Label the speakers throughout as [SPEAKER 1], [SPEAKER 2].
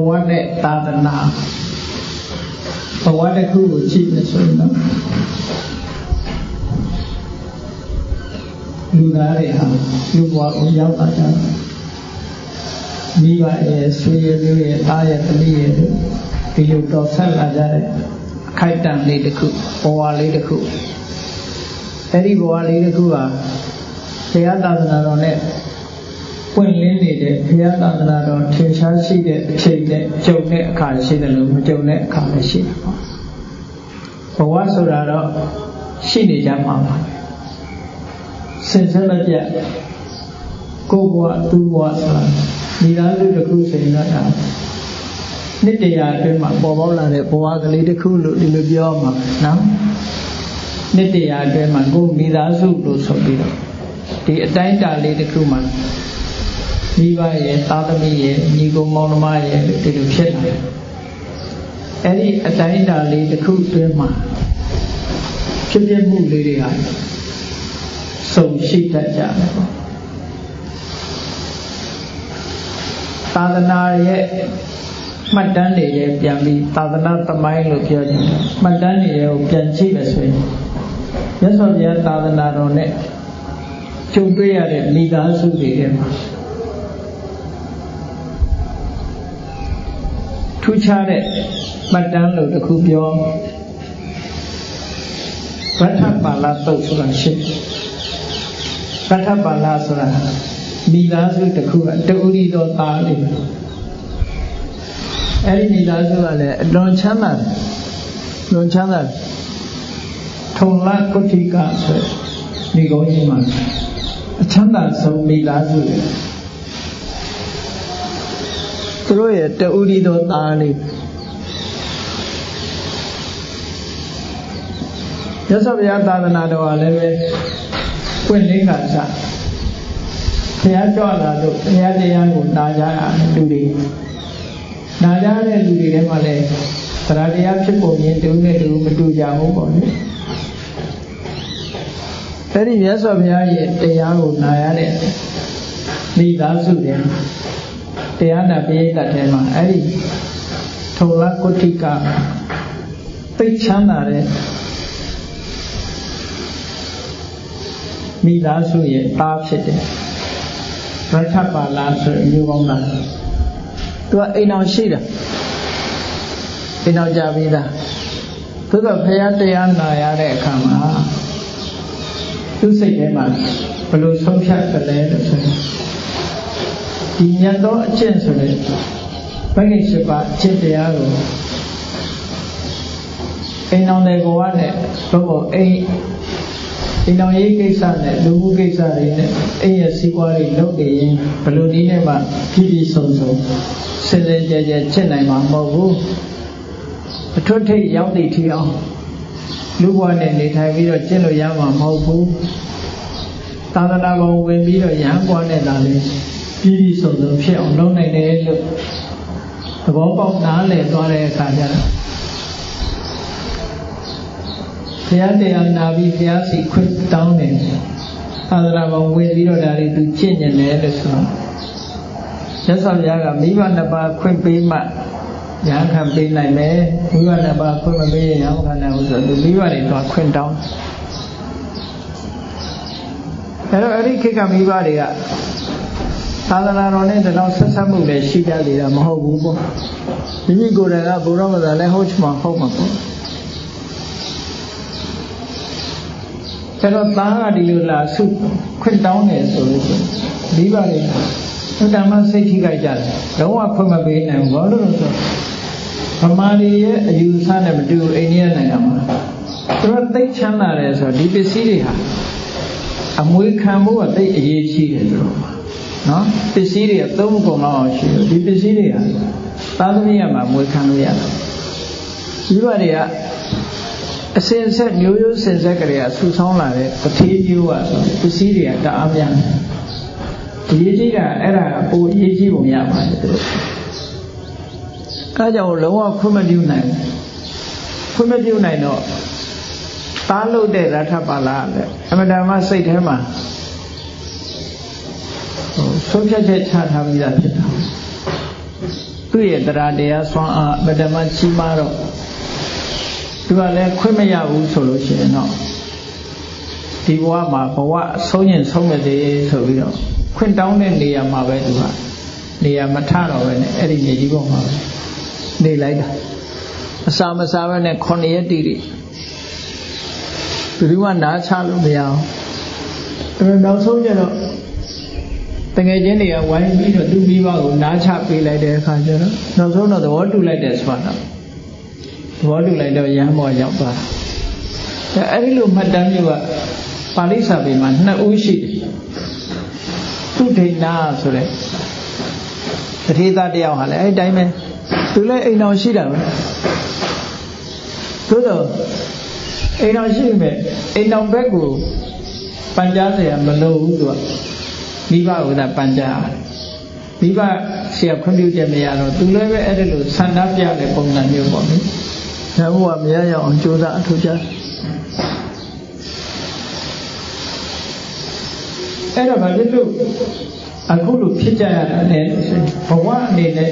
[SPEAKER 1] ဝနဲ့သာသနာဘဝတစ်ခုကိုကြည့်နေဆိုရင်တော့လူသားတွေဟာလူဘဝကိုရောက်လာကြတယ်မိဘရဲ့ဆွေမျိုးရဲ့သားရဲ့သမီးရဲ့ဒီလိုတော့ဆက်လာကြတဲ့အခိုက်အတန့်လေးတစ်ခုဘဝလေးတစ်ခုအဲ့ဒီဘဝလေးတစ်ခုဟာဘုရားသာသနာတော်နဲ့ပွင့်လင်းနေတဲ့ဘုရားသာသနာတော်ထင်ရှားရှိတဲ့အချိန်နဲ့ကြုံတဲ့အခါရှိတယ်လို့မကြုံတဲ့အခါလည်းရှိတယ်ပေါ့ဘဝဆိုတာတော့ရှိနေကြမှာပါစင်စစ်မပြတ်ကိုယ်ဘဝသူ့ဘဝဆိုတာမိသားစုတစ်ခုဆိုရင်တော့နှစ်တရာအတွင်းမှာပေါ်ပေါက်လာတဲ့ဘဝကလေးတစ်ခုလို့ဒီလိုပြောမှာနော်နှစ်တရာအတွင်းမှာကိုယ်မိသားစုလို့ဆိုပြီးတော့ဒီအတိုင်းအတာလေးတစ်ခုမှာမိဘရဲ့သားသမီးရဲ့ညီကိုမောင်နှမရဲ့ဒီလိုဖြစ်လာတယ်အဲ့ဒီအတိုင်းအတာလေးတစ်ခုအတွင်းမှာဖြစ်ပြမှုလေးတွေဟာစုံရှိတတ်ကြတယ်ပေါ့သာသနာရဲ့မှတ်တမ်းတွေရဲ့ပြန်ပြီးသာသနာသမိုင်းလို့ပြောကြတယ်မှတ်တမ်းတွေရဲ့ကိုပြန်ကြည့်မယ်ဆိုရင်မြတ်စွာဘုရားသာသနာတော်နဲ့ကြုံတွေ့ရတဲ့မိသားစုတွေထဲမှာထူးခြားတဲ့မှတ်တမ်းလို့တစ်ခုပြောဗတ္ထပါဠသုတ်ဆိုတာရှိဗတ္ထပါဠဆိုတာမိသားစုတစ်ခုကတူရီတော်သားလေးအဲ့ဒီမိသားစုကလည်းအလွန်ချမ်းသာလွန်ချမ်းသာထုံလကုဋ္ဌိကဆိုဒီကုန်းကြီးမှာအချမ်းသာဆုံးမိသားစုသူတို့ရဲ့တူရီတော်သားလေးမြတ်စွာဘုရားသာသနာတော်ကလည်းပဲပွင့်လင်းကစားဘုရားကြွလာလို့ဘုရားတရားကိုနာကြရလူတွေနာကြတဲ့လူတွေထဲမှာလည်းတရားတရားဖြစ်ပုံရင်တူနဲ့တူမတူကြဘူးပေါ့လေအဲ့ဒီမြတ်စွာဘုရားရဲ့တရားကိုနာရတဲ့မိသားစုတွေတရားနာပိဋကတ်ထဲမှာအဲ့ဒီထုံလကုဋ္ဌိကသိချမ်းသာတဲ့မိသားစုရဲ့သားဖြစ်တယ်ဗတ္ထပါဠဆိုအမျိုးကောင်းတာသူကအိမ်အောင်ရှိတာအိမ်အောင်ကြပြီးသားသူကဘုရားတရားနာရတဲ့အခါမှာသူစိတ်ထဲမှာဘယ်လိုဆုံးဖြတ်ကြလဲလို့ဆိုရင်ဒီညတ်သောအကျင့်ဆိုတဲ့ဘဂိတ်ရှိပါအကျင့်တရားကိုအိမ်အောင်တဲ့ဘဝနဲ့တော့အိမ်တော်ရေးကိစ္စနဲ့လူမှုကိစ္စတွေနဲ့အိမ်ရဲ့စီးပွားရေးလုပ်နေရင်ဘယ်လိုနည်းနဲ့မှပြည်ပြည်စုံစုံစင်စင်ကြဲကြဲချက်နိုင်မှာမဟုတ်ဘူးအထွတ်ထိပ်ရောက်သည့်ထီအောင်လူဘဝနဲ့နေထိုင်ပြီးတော့ကျင့်လို့ရမှာမဟုတ်ဘူးသာသနာပေါ်ဝင်ပြီးတော့ရဟန်းဘဝနဲ့လာလေပြည်ပြည်စုံစုံဖြစ်အောင်လုပ်နိုင်တယ်လို့သဘောပေါက်နားလည်သွားတဲ့အခါကျတော့ဘုရားတရားနာပြီးဘုရားစီခွင့်တောင်းတယ်သာသနာ့ဘောင်ဝင်ပြီးတော့ဒါတွေသူကျင့်ကြတယ်လို့ဆိုတော့မြတ်စွာဘုရားကမိဘနှစ်ပါးခွင့်ပေးမှရဟန်းခံပေးနိုင်မယ်မိဘနှစ်ပါးခွင့်မပေးရင်ရဟန်းခံနိုင်ဘူးဆိုတော့မိဘတွေတော့ခွင့်တောင်းအဲ့တော့အဲ့ဒီခေတ်ကမိဘတွေကသာသနာတော်နဲ့တလောက်ဆက်ဆက်မှုလည်းရှိကြသေးတာမဟုတ်ဘူးပေါ့မိမိကိုယ်တိုင်ကဘုရားမသာလည်းဟုတ်ချင်မှဟုတ်မှာပေါ့အဲ့တော့သားကဒီလိုလာဆုခွင့်တောင်းတယ်ဆိုလို့မိဘတွေဓမ္မစိတ်ထိခိုက်ကြတယ်လုံးဝခွင့်မပေးနိုင်ဘူးဘာလို့လဲဆိုဗမာတွေရဲ့အယူဆနဲ့မတူအိန္ဒိယနိုင်ငံမှာသူတို့သိချမ်းသာတယ်ဆိုတော့ဒီပစ္စည်းတွေဟာအမွေခံဖို့ကသိအရေးကြီးတယ်သူတို့နော်ပစ္စည်းတွေသုံးကုန်လောက်အောင်ရှိတယ်ဒီပစ္စည်းတွေဟာသားသမီးကမှအမွေခံလို့ရတယ်မိဘတွေကအစင်ဆက်မျိုးရိုးစင်ဆက်ကလေးကဆူဆောင်းလာတဲ့ပထေးမျိုးอ่ะဆိုပစ္စည်းတွေကတအားများဒီရေးကြီးတာအဲ့ဒါပိုအရေးကြီးပုံရပါတယ်သူအဲကြောင့်လုံးဝခွင့်မပြုနိုင်တော့သားလို့တဲ့ရထပါဠိလည်းအမတန်မှစိတ်ထဲမှာဆုံးဖြတ်ချက်ချထားပြီးသားဖြစ်တာသူ သူ့ရဲ့တရားတရားဆွမ်းအားပထမကြီးမားတော့သူကလည်းခွင့်မရဘူးဆိုလို့ရှိရင်တော့ဒီဘဝမှာဘဝဆုံးရင်ဆုံးမသေးဆိုပြီးတော့ခွင့်တောင်းတဲ့နေရာမှာပဲသူကနေရာမထတော့ပဲနဲ့အဲ့ဒီမြေကြီးပေါ်မှာပဲနေလိုက်တာအစာမစားပဲနဲ့9 ရက်တိတိဘယ်သူမှနားချလို့မရအောင်နောက်ဆုံးကျတော့တကယ်ချင်းတွေကဝိုင်းပြီးတော့သူ့မိဘကိုနားချပေးလိုက်တဲ့အခါကျတော့နောက်ဆုံးတော့သဘောတူလိုက်တယ်ဆိုတာသဘောတူလိုက်တော့ရဟန်းဘောရောက်သွားတာအဲ့ဒီလိုမှတ်တမ်းမျိုးကပါဠိစာပေမှာ2 ဦးရှိတယ်သူဒိဋ္ဌနာဆိုတဲ့တထေသားတယောက်ဟာလည်းအဲ့တိုင်းပဲသူလည်းအိမ်တော်ရှိတာပဲသို့တော့အိမ်တော်ရှိမယ်အိမ်တော်ဘက်ကိုပန်ကြားเสียမလို့ဘူးသူကမိဘကပန်ကြားမိဘဆရာခွင့်ပြုချက်မရတော့သူလည်းပဲအဲ့ဒါလိုဆန္ဒပြတဲ့ပုံစံမျိုးပေါ့နိဒါဘုရားမရရအောင်ကြိုးစားအထောက်ကြအဲ့တော့ဘာဖြစ်လို့အခုလိုဖြစ်ကြရတာလဲဆိုဘဝအနေနဲ့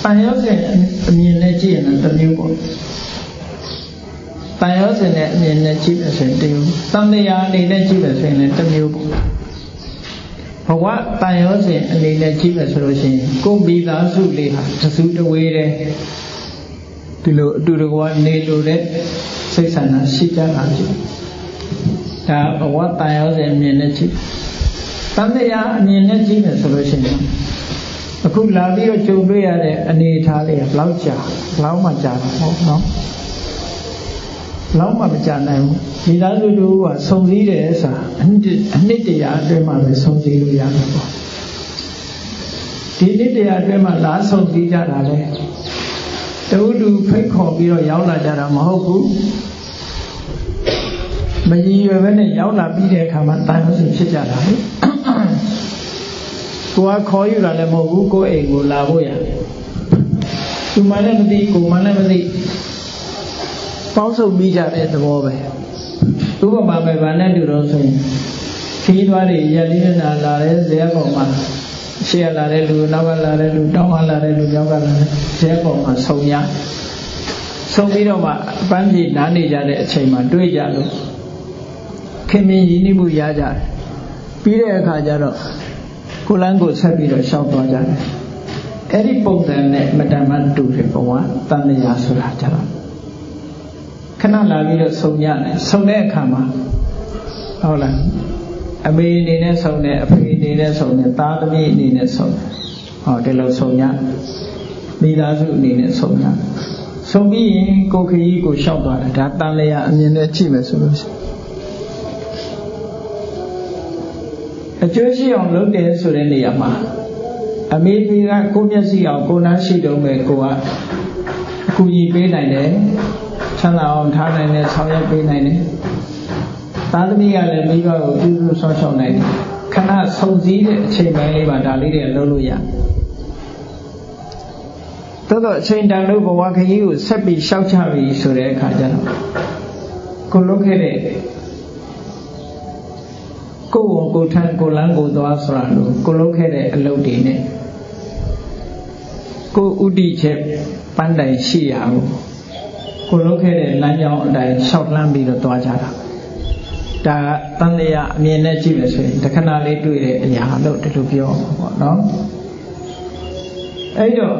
[SPEAKER 1] တန်ရောစင်အမြင်နဲ့ကြည့်ရင်တစ်မျိုးပေါ့တန်ရောစင်နဲ့အမြင်နဲ့ကြည့်လို့ဆိုရင်တစ်မျိုးတန်တရားအနေနဲ့ကြည့်လို့ဆိုရင်လည်းတစ်မျိုးပေါ့ဘဝတန်ရောစင်အနေနဲ့ကြည့်လို့ဆိုလို့ရှိရင်ကိုယ်မိသားစုလေးဟာတစုတဝေးတဲ့ဒီလိုအတူတကွနေလို့တဲ့စိတ်ဆန္ဒရှိကြတာဖြစ်ဒါဘဝတန်ရောစင်အမြင်နဲ့ကြည့်တန်တရားအမြင်နဲ့ကြည့်မယ်ဆိုလို့ရှိရင်အခုလာပြီးတော့ကြုံတွေ့ရတဲ့အနေအထားလေးကဘယ်လောက်ကြာဘယ်လောက်မှကြာတာမဟုတ်နော်ဘယ်လောက်မှမကြာနိုင်ဘူးဒီသားစုတို့ကစုံစည်းတယ်ဆိုတာအနှစ်တရာအတွင်းမှာပဲစုံစည်းလို့ရမှာပေါ့ဒီနှစ်တရာအတွင်းမှာလာစုံစည်းကြတာလေတူတူဖိတ်ခေါ်ပြီးတော့ရောက်လာကြတာမဟုတ်ဘူးမရည်ရွယ်ပဲနဲ့ရောက်လာပြီးတဲ့အခါမှာတန်ရုံးစီဖြစ်ကြတာလေကိုကခေါ်ယူတာလည်းမဟုတ်ဘူးကိုအိမ်ကိုလာဖို့ရသူမှလည်းမသိကိုမှလည်းမသိပေါင်းစုံပြီးကြတဲ့သဘောပဲဥပမာပဲဗာနဲ့တူတော့ဆိုရင်ခီးသွားတွေရက်လေးနဲ့လာတဲ့ဇေယျကောင်မှာရှေ့လာတဲ့လူနောက်ကလာတဲ့လူတောင်းကလာတဲ့လူနောက်ကလာတဲ့ဇေယျကောင်မှာဆုံပြီးတော့မှအပန်းပြေနားနေကြတဲ့အချိန်မှာတွေ့ကြလို့ခင်မင်းရင်းနှီးမှုရကြတယ်ပြီးတဲ့အခါကျတော့ကိုလန်းကိုဆက်ပြီးတော့ရှောက်သွားကြတယ်အဲ့ဒီပုံစံနဲ့မတန်မှတူတယ်ဘဝတန်တရားဆိုတာကြတော့ခဏလာပြီးတော့ဆုံရတယ်ဆုံတဲ့အခါမှာဟုတ်လားအမေအနေနဲ့ဆုံတယ်အဖေအနေနဲ့ဆုံတယ်သားသမီးအနေနဲ့ဆုံတယ်ဟောဒီလိုဆုံရမိသားစုအနေနဲ့ဆုံရဆုံပြီးရင်ကိုခရီးကိုရှောက်သွားတယ်ဒါတန်တရားအမြင်နဲ့ကြည့်မယ်ဆိုလို့ရှိရင်အကျိုးရှိအောင်လုပ်တယ်ဆိုတဲ့နေရာမှာအမေကကိုမျက်စိအောင်ကိုနားရှိတော့မယ်ကိုကအကူကြီးပေးနိုင်တယ်ချမ်းသာအောင်ထားနိုင်တယ်ဆောင်ရွက်ပေးနိုင်တယ်သားသမီးကလည်းမိဘကိုပြုစုဆောက်ရှောက်နိုင်တယ်ခဏဆုံစည်းတဲ့အချိန်ပိုင်းလေးပါဒါလေးတွေလုပ်လို့ရတော်အချိန်တန်လို့ဘဝခရီးကိုဆက်ပြီးရှောက်ချပြီဆိုတဲ့အခါကျတော့ကိုလုပ်ခဲ့တဲ့ကိုယ်ဝန်ကိုထမ်းကိုလန်းကိုသွားဆိုတာလို့ကိုလုပ်ခဲ့တဲ့အလုပ်တွေနဲ့ကိုဥတီချက်ပန်းတိုင်ရှိရအောင်ကိုလုပ်ခဲ့တဲ့လမ်းကြောင်းအတိုင်းရှောက်လန်းပြီးတော့သွားကြတာဒါကတန်တရားအမြင်နဲ့ကြည့်လို့ဆိုရင်တခဏလေးတွေ့တဲ့အရာလို့ဒီလိုပြောမှာပေါ့နော်အဲ့တော့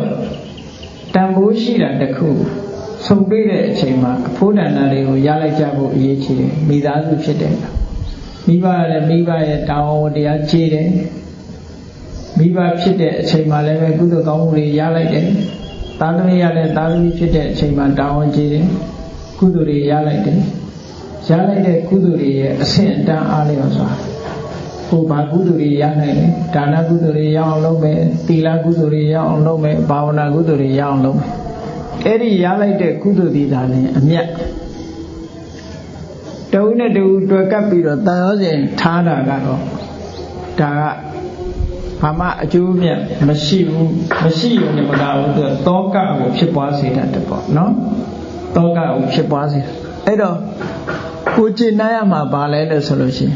[SPEAKER 1] တန်ဖိုးရှိတာတခုဆုံတွေ့တဲ့အချိန်မှာအဖို့ဒဏ္ဍာတွေကိုရလိုက်ကြဖို့အရေးကြီးတယ်မိသားစုဖြစ်တယ်မိဘလည်းမိဘရဲ့တာဝန်ဝတ္တရားကြီးတယ်မိဘဖြစ်တဲ့အချိန်မှာလည်းပဲကုသိုလ်ကောင်းမှုတွေရလိုက်တယ်သားသမီးရလည်းသားသမီးဖြစ်တဲ့အချိန်မှာတာဝန်ကြီးတယ်ကုသိုလ်တွေရလိုက်တယ်ရလိုက်တဲ့ကုသိုလ်တွေရဲ့အဆင့်အတန်းအားလျော်စွာဟိုဘာကုသိုလ်တွေရနိုင်တယ်ဒါနကုသိုလ်တွေရအောင်လုပ်မယ်သီလကုသိုလ်တွေရအောင်လုပ်မယ်ဘာဝနာကုသိုလ်တွေရအောင်လုပ်မယ်အဲ့ဒီရလိုက်တဲ့ကုသိုလ်တွေဒါလည်းအမြတ်တဝိနဲ့တူတွေ့ကပ်ပြီးတော့တန်ရောစဉ်ထားတာကတော့ဒါကဘာမှအကျိုးမြတ်မရှိဘူးမရှိရုံနဲ့မကဘူးသူတောကကိုဖြစ်ပွားစေတတ်တယ်ပေါ့နော်တောကကိုဖြစ်ပွားစေအဲ့တော့ကိုကျင့်နိုင်ရမှာဘာလဲလို့ဆိုလို့ရှိရင်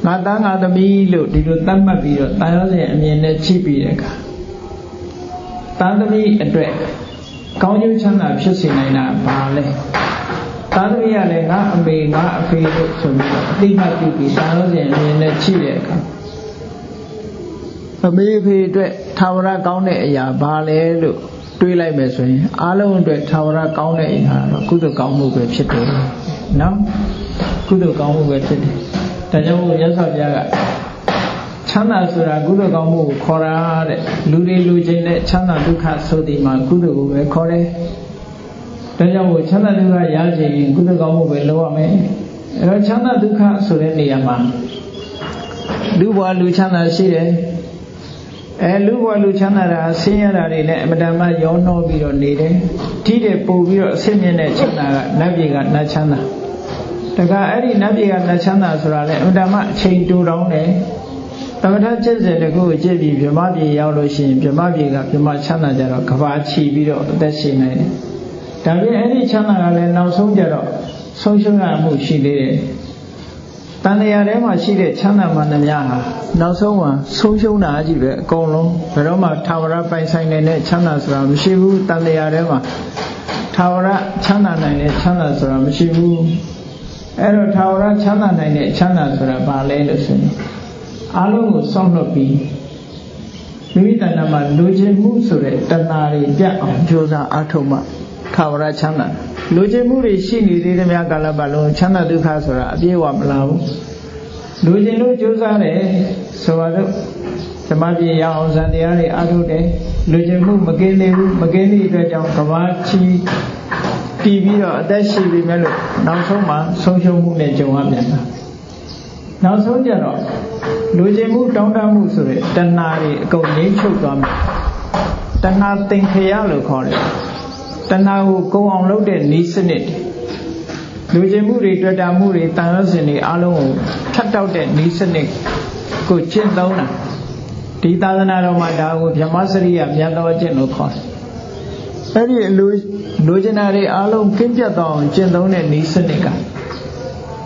[SPEAKER 1] ငါသားငါသမီးလို့ဒီလိုသတ်မှတ်ပြီးတော့တန်ရောစဉ်အမြင်နဲ့ချိပြီးတဲ့အခါ သားသမီးအတွက်ကောင်းကျိုးချမ်းသာဖြစ်စေနိုင်တာဘာလဲသားသမီးကလည်းငါအမေငါအဖေလို့ဆိုပြီးတော့အတိအမှတ်ပြုပြီးသာရောစဉ်အမြင်နဲ့ကြည့်တဲ့အခါအမေအဖေအတွက်ထာဝရကောင်းတဲ့အရာဘာလဲလို့တွေးလိုက်မယ်ဆိုရင်အားလုံးအတွက်ထာဝရကောင်းတဲ့အရာတော့ကုသိုလ်ကောင်းမှုပဲဖြစ်တယ်နော်ကုသိုလ်ကောင်းမှုပဲဖြစ်တယ်ဒါကြောင့်မို့ရသော်ပြကချမ်းသာဆိုတာကုသိုလ်ကောင်းမှုကိုခေါ်တာတဲ့လူတွေလူချင်းနဲ့ချမ်းသာဒုက္ခဆိုဒီမှာကုသိုလ်ကိုပဲခေါ်တယ်ဒါကြောင့်မို့ချမ်းသာဒုက္ခရခြင်းကုသိုလ်ကောင်းမှုပဲလုပ်ရမယ်အဲတော့ချမ်းသာဒုက္ခဆိုတဲ့နေရာမှာလူဘဝလူချမ်းသာရှိတယ်လူဘဝလူချမ်းသာတာဆင်းရဲတာတွေနဲ့အမတန်မှရောနှောပြီးတော့နေတယ်ထိတဲ့ပို့ပြီးတော့အဆင့်မြင့်တဲ့ချမ်းသာကနတ်ပြည်ကနတ်ချမ်းသာတခါအဲ့ဒီနတ်ပြည်ကနတ်ချမ်းသာဆိုတာလေအမတန်မှအချိန်တိုတောင်းတယ်သမထကျင့်စဉ်တခုကိုကြည့်ပြီးဗြဟ္မပြည်ရောက်လို့ရှိရင်ဗြဟ္မပြည်ကဗြဟ္မချမ်းသာကြတော့ကဘာချီပြီးတော့အသက်ရှင်နိုင်တယ်ဒါပြင်အဲ့ဒီချမ်းသာကလည်းနောက်ဆုံးကြတော့ဆုံးရှုံးရမှုရှိသေးတယ်တန်တရားထဲမှာရှိတဲ့ချမ်းသာမှန်သမျှဟာနောက်ဆုံးမှာဆုံးရှုံးတာကြီးပဲအကုန်လုံးဘယ်တော့မှထာဝရပိုင်ဆိုင်နေတဲ့ချမ်းသာဆိုတာမရှိဘူးတန်တရားထဲမှာထာဝရချမ်းသာနိုင်တဲ့ချမ်းသာဆိုတာမရှိဘူးအဲ့တော့ထာဝရချမ်းသာနိုင်တဲ့ချမ်းသာဆိုတာဘာလဲလို့ဆိုရင်အားလုံးကိုစောင့်လွတ်ပြီးမိမိတဏ္ဍာမှာလူချင်းမှုဆိုတဲ့တဏှာတွေပြတ်အောင်ကြိုးစားအားထုတ်မှထာဝရချမ်းသာလူချင်းမှုတွေရှိနေသေးတဲ့များကာလပတ်လုံးချမ်းသာဒုက္ခဆိုတာအပြည့်အဝမလာဘူးလူချင်းလို့ကြိုးစားတယ်ဆိုတော့ဓမ္မပြေရအောင်ဇန်တရားတွေအားထုတ်တယ်လူချင်းမှုမကင်းသေးဘူးမကင်းသည့်အတွက်ကြောင့်ကဘာချီတည်ပြီးတော့အသက်ရှိပြီမဲ့လို့နောက်ဆုံးမှာဆုံးရှုံးမှုနဲ့ကြုံရပြန်တာနောက်ဆုံးကြတော့လူချင်းမှုတောင်းတမှုဆိုတဲ့တဏှာတွေအကုန်ငြိမ်းချုပ်သွားမယ်တဏှာသင်္ခရလို့ခေါ်တယ်တဏှာကိုကုံအောင်လုပ်တဲ့နည်းစနစ်လူချင်းမှုတွေတွေ့တာမှုတွေတန်ရုပ်စဉ်တွေအားလုံးကိုထပ်တောက်တဲ့နည်းစနစ်ကိုကျင့်သုံးတာဒီသာသနာတော်မှာဒါကိုဗြဟ္မစရိယမြတ်တော်ကျင့်လို့ခေါ်တယ်အဲ့ဒီလူချင်းတာတွေအားလုံးကင်းပြတ်သွားအောင်ကျင့်သုံးတဲ့နည်းစနစ်က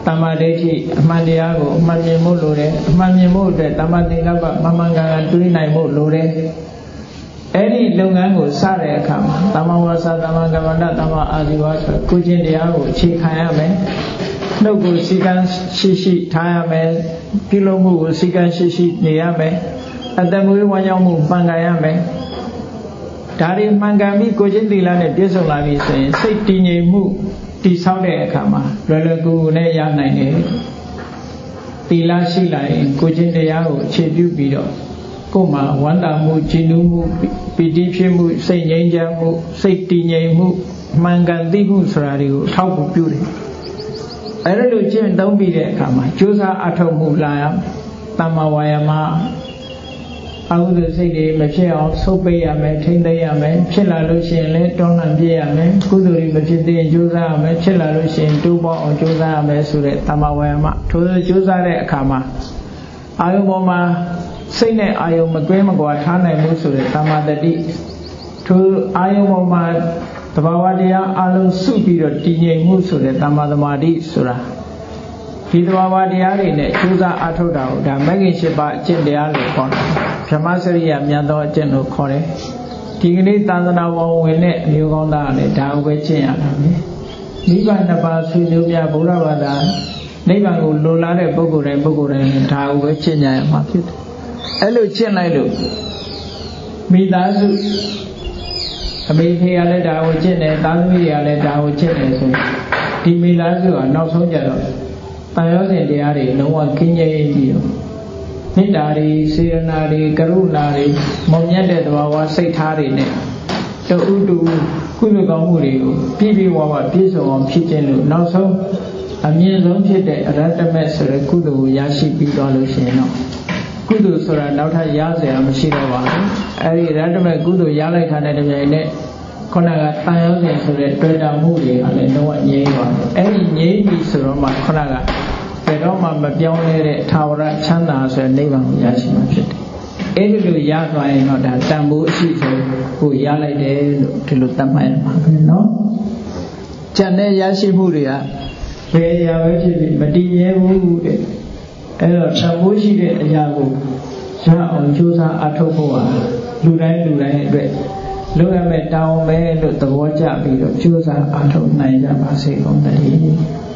[SPEAKER 1] တမ္မာဒိဋ္ဌိအမှန်တရားကိုအမှန်မြင်ဖို့လိုတယ်အမှန်မြင်ဖို့အတွက်တမ္မာသင်္ကပ္ပမမှန်ကန်ကန်တွေးနိုင်ဖို့လိုတယ်အဲ့ဒီလုပ်ငန်းကိုစတဲ့အခါမှာတမ္မာဝါစာတမ္မာကမ္မန္တတမ္မာအာဇီဝဆိုကိုကျင့်တရားကိုအခြေခံရမယ်နှုတ်ကိုစီကံရှိရှိထားရမယ်ပြုလုပ်မှုကိုစီကံရှိရှိနေရမယ်အတ္တမွေးဝမ်းကြောင်းမှုမှန်ကန်ရမယ်ဒါတွေမှန်ကန်ပြီးကိုကျင့်သီလနဲ့ပြည့်စုံလာပြီဆိုရင်စိတ်တည်ငြိမ်မှုတည်ဆောက်တဲ့အခါမှာလွယ်လွယ်ကူကူနဲ့ရနိုင်တယ်သီလရှိလာရင်ကိုကျင့်တရားကိုအခြေပြုပြီးတော့ကိုယ်မှာဝမ်းသာမှုကြည်နူးမှုပီတိဖြစ်မှုစိတ်ငြိမ်းချမ်းမှုစိတ်တည်ငြိမ်မှုမှန်ကန်သိမှုဆိုတာတွေကိုထောက်ဖို့ပြုတယ်အဲ့ဒါလိုကျင့်သုံးပြီးတဲ့အခါမှာကြိုးစားအထောက်မှုလာရတမ္မာဝါယာမအဟုသစိတ်တွေမဖြစ်အောင်ဆုပ်ပိတ်ရမယ်ထိမ့်သိမ်းရမယ်ဖြစ်လာလို့ရှိရင်လည်းတွန်းလှန်ပြည့်ရမယ်ကုသိုလ်တွေမဖြစ်သေးရင်ကြိုးစားရမယ်ဖြစ်လာလို့ရှိရင်တိုးပေါအောင်ကြိုးစားရမယ်ဆိုတဲ့တမ္မာဝါယာမထိုးကြိုးစားတဲ့အခါမှာအာယုံပေါ်မှာစိတ်နဲ့အာယုံမကွဲမကွာထားနိုင်မှုဆိုတဲ့တမ္မာတတိထိုအာယုံပေါ်မှာသဘာဝတရားအလုံးစုပြီးတော့တည်ငြိမ်မှုဆိုတဲ့တမ္မာသမာဓိဆိုတာဒီသဘာဝတရားတွေနဲ့ကျိုးစားအထောက်တာကိုဒါမဂ္ဂင်၈ပါးအကျင့်တရားလို့ခေါ်တယ်ဗြဟ္မစရိယမြတ်သောအကျင့်လို့ခေါ်တယ်ဒီကနေ့သာသနာပေါ်ဝင်တဲ့အမျိုးကောင်းသားကလည်းဒါကိုပဲကျင့်ရတာပဲမိဘနှစ်ပါးဆွေမျိုးများဗုဒ္ဓဘာသာနိဗ္ဗာန်ကိုလိုလားတဲ့ပုဂ္ဂိုလ်တိုင်းဒါကိုပဲကျင့်ကြရမှာဖြစ်တယ်အဲ့လိုကျင့်လိုက်လို့မိသားစုအမေဖေကလည်းဒါကိုကျင့်တယ်သားသမီးတွေကလည်းဒါကိုကျင့်တယ်ဆိုဒီမိသားစုကနောက်ဆုံးကြတော့တန်ရောစဉ်တရားတွေလုံးဝကင်းကျဲပြီးတော့မေတ္တာတွေစေရနာတွေကရုဏာတွေမုံမြတ်တဲ့သဘာဝစိတ်ထားတွေနဲ့တူတူကုသိုလ်ကောင်းမှုတွေကိုပြည့်ပြည့်ဝဝပြည့်စုံအောင်ဖြစ်ခြင်းလို့နောက်ဆုံးအမြင့်ဆုံးဖြစ်တဲ့အရဟတမေဆိုတဲ့ကုသိုလ်ကိုရရှိပြီးသွားလို့ရှိရင်တော့ကုသိုလ်ဆိုတာနောက်ထပ်ရစရာမရှိတော့ပါဘူးအဲဒီရဟတမေကုသိုလ်ရလိုက်တာနဲ့တပြိုင်နက်ခုနကတန်ရောစဉ်ဆိုတဲ့တွေ့တာမှုတွေကလည်းလုံးဝငြိမ်းသွားတယ်အဲဒီငြိမ်းပြီဆိုတော့မှခုနကဘယ်တော့မှမပြောင်းလဲတဲ့ထာဝရချမ်းသာဆိုတဲ့နိဗ္ဗာန်ကိုရရှိမှာဖြစ်တယ်အဲဒီလိုရသွားရင်တော့ဒါတန်ဖိုးအရှိဆုံးကိုရလိုက်တယ်လို့ဒီလိုသတ်မှတ်ရမှာပဲเนาะကျန်တဲ့ရရှိမှုတွေကဘယ်အရာပဲဖြစ်ဖြစ်မတည်မြဲဘူးတဲ့အဲတော့တန်ဖိုးရှိတဲ့အရာကိုရအောင်ကြိုးစားအထောက်ဖို့ဟာလူတိုင်းအတွက် လုပ်ရမယ့်တောင်းပဲလို့သဘောကျပြီးတော့ကြိုးစားအားထုတ်နိုင်ကြပါစေကုန်သတည်း